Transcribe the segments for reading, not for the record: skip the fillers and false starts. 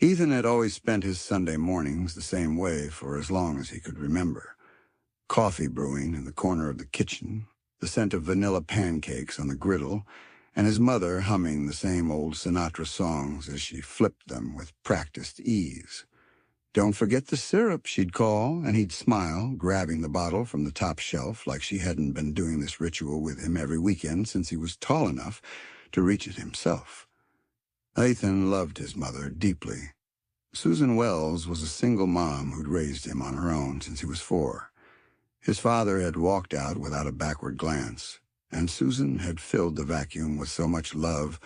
Ethan had always spent his Sunday mornings the same way for as long as he could remember. Coffee brewing in the corner of the kitchen, the scent of vanilla pancakes on the griddle, and his mother humming the same old Sinatra songs as she flipped them with practiced ease. "Don't forget the syrup," she'd call, and he'd smile, grabbing the bottle from the top shelf like she hadn't been doing this ritual with him every weekend since he was tall enough to reach it himself. Ethan loved his mother deeply. Susan Wells was a single mom who'd raised him on her own since he was 4. His father had walked out without a backward glance, and Susan had filled the vacuum with so much love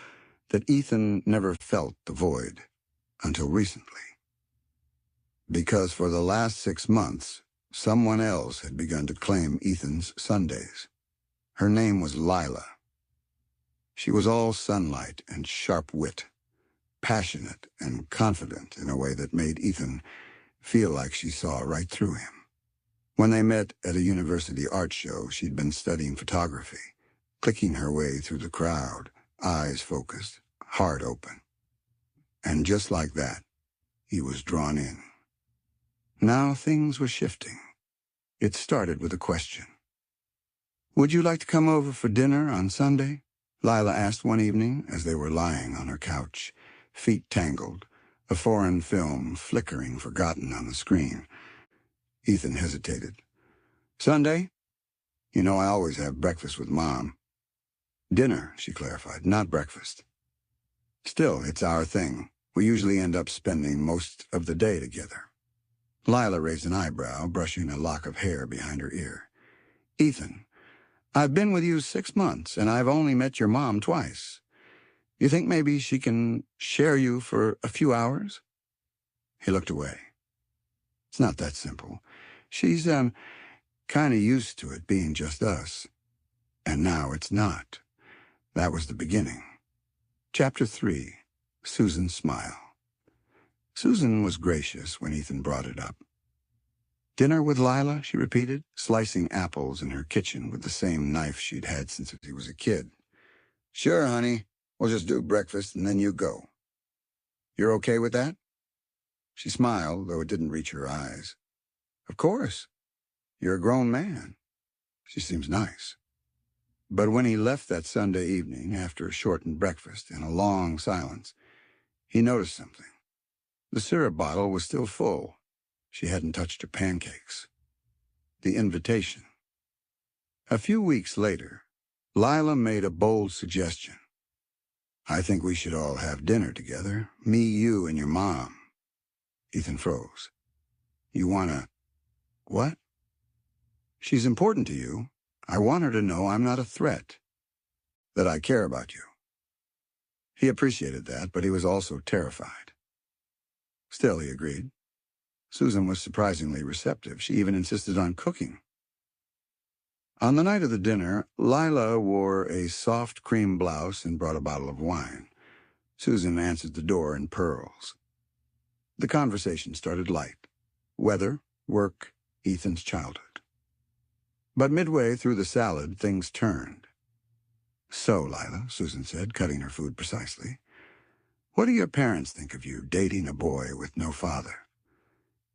that Ethan never felt the void until recently. Because for the last 6 months, someone else had begun to claim Ethan's Sundays. Her name was Lila. She was all sunlight and sharp wit, passionate and confident in a way that made Ethan feel like she saw right through him. When they met at a university art show, she'd been studying photography, clicking her way through the crowd, eyes focused, heart open. And just like that, he was drawn in. Now things were shifting. It started with a question. "Would you like to come over for dinner on Sunday?" Lila asked one evening as they were lying on her couch, feet tangled, a foreign film flickering forgotten on the screen. Ethan hesitated. "Sunday? You know I always have breakfast with Mom." "Dinner," she clarified, "not breakfast." "Still, it's our thing. We usually end up spending most of the day together." Lila raised an eyebrow, brushing a lock of hair behind her ear. "Ethan, I've been with you 6 months, and I've only met your mom twice. You think maybe she can share you for a few hours?" He looked away. "It's not that simple. She's, kind of used to it being just us. And now it's not." That was the beginning. Chapter 3, Susan's Smile. Susan was gracious when Ethan brought it up. "Dinner with Lila," she repeated, slicing apples in her kitchen with the same knife she'd had since he was a kid. "Sure, honey. We'll just do breakfast and then you go. You're okay with that?" She smiled, though it didn't reach her eyes. "Of course. You're a grown man. She seems nice." But when he left that Sunday evening, after a shortened breakfast and a long silence, he noticed something. The syrup bottle was still full. She hadn't touched her pancakes. The invitation. A few weeks later, Lila made a bold suggestion. "I think we should all have dinner together. Me, you, and your mom." Ethan froze. "You wanna... what?" "She's important to you. I want her to know I'm not a threat. That I care about you." He appreciated that, but he was also terrified. Still, he agreed. Susan was surprisingly receptive. She even insisted on cooking. On the night of the dinner, Lila wore a soft cream blouse and brought a bottle of wine. Susan answered the door in pearls. The conversation started light. Weather, work, Ethan's childhood. But midway through the salad, things turned. "So, Lila," Susan said, cutting her food precisely, "what do your parents think of you dating a boy with no father?"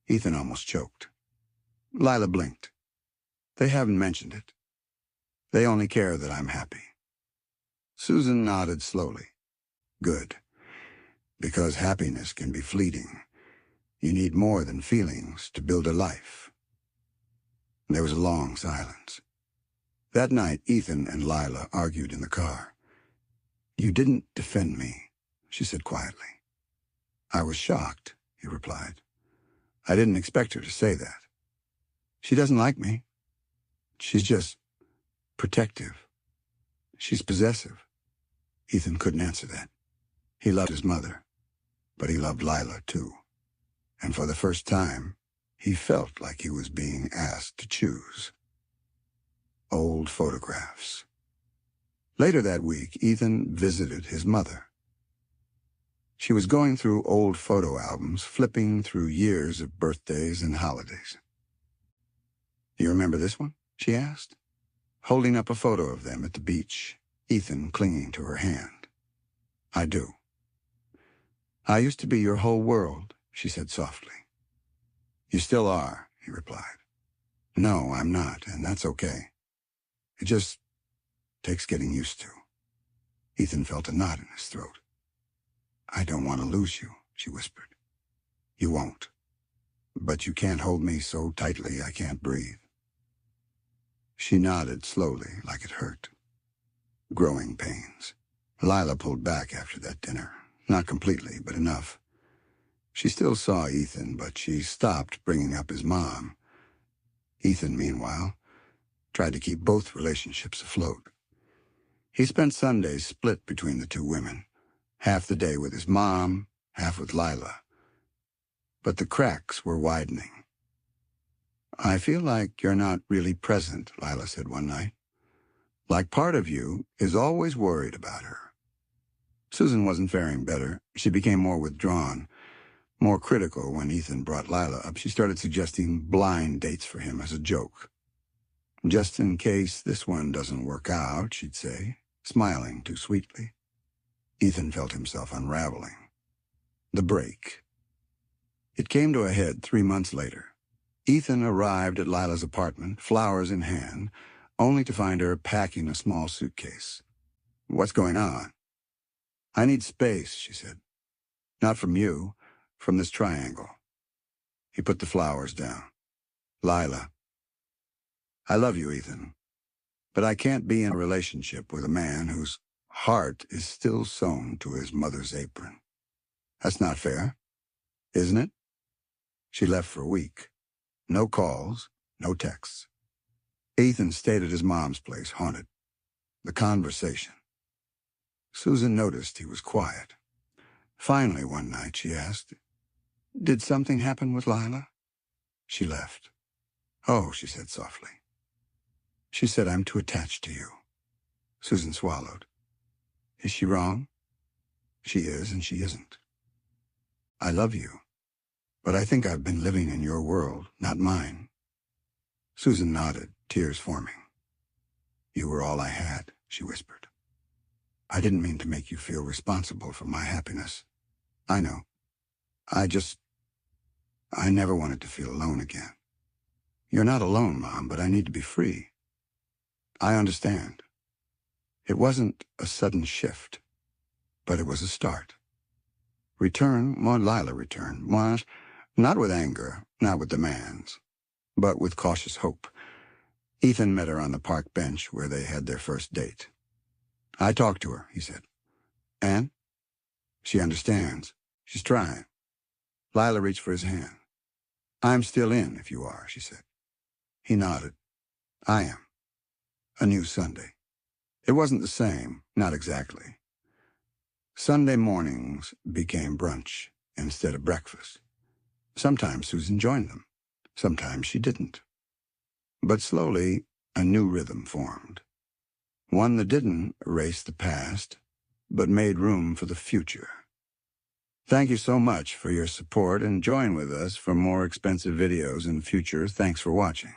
Ethan almost choked. Lila blinked. "They haven't mentioned it. They only care that I'm happy." Susan nodded slowly. "Good. Because happiness can be fleeting. You need more than feelings to build a life." There was a long silence. That night, Ethan and Lila argued in the car. "You didn't defend me," she said quietly. "I was shocked," he replied. "I didn't expect her to say that. She doesn't like me. She's just protective. She's possessive." Ethan couldn't answer that. He loved his mother, but he loved Lila too. And for the first time, he felt like he was being asked to choose. Old photographs. Later that week, Ethan visited his mother. She was going through old photo albums, flipping through years of birthdays and holidays. "You remember this one?" she asked, holding up a photo of them at the beach, Ethan clinging to her hand. "I do." I used to be your whole world, she said softly. You still are, he replied. No, I'm not, and that's okay. It just takes getting used to. Ethan felt a knot in his throat. I don't want to lose you, she whispered. You won't. But you can't hold me so tightly I can't breathe. She nodded slowly, like it hurt. Growing pains. Lila pulled back after that dinner. Not completely, but enough. She still saw Ethan, but she stopped bringing up his mom. Ethan, meanwhile, tried to keep both relationships afloat. He spent Sundays split between the two women, half the day with his mom, half with Lila. But the cracks were widening. I feel like you're not really present, Lila said one night. Like part of you is always worried about her. Susan wasn't faring better. She became more withdrawn, more critical when Ethan brought Lila up. She started suggesting blind dates for him as a joke. Just in case this one doesn't work out, she'd say, smiling too sweetly. Ethan felt himself unraveling. The break. It came to a head 3 months later. Ethan arrived at Lila's apartment, flowers in hand, only to find her packing a small suitcase. What's going on? I need space, she said. Not from you, from this triangle. He put the flowers down. Lila. I love you, Ethan, but I can't be in a relationship with a man whose heart is still sewn to his mother's apron. That's not fair, isn't it? She left for a week. No calls, no texts. Ethan stayed at his mom's place, haunted. The conversation. Susan noticed he was quiet. Finally, one night, she asked, Did something happen with Lila? She left. Oh, she said softly. She said, I'm too attached to you. Susan swallowed. Is she wrong? She is and she isn't. I love you, but I think I've been living in your world, not mine. Susan nodded, tears forming. You were all I had, she whispered. I didn't mean to make you feel responsible for my happiness. I know. I never wanted to feel alone again. You're not alone, Mom, but I need to be free. I understand. It wasn't a sudden shift, but it was a start. Lila returned. Not with anger, not with demands, but with cautious hope. Ethan met her on the park bench where they had their first date. I talked to her, he said. And? She understands. She's trying. Lila reached for his hand. I'm still in, if you are, she said. He nodded. I am. A new Sunday. It wasn't the same, not exactly. Sunday mornings became brunch instead of breakfast. Sometimes Susan joined them. Sometimes she didn't. But slowly, a new rhythm formed. One that didn't erase the past, but made room for the future. Thank you so much for your support, and join with us for more expensive videos in the future. Thanks for watching.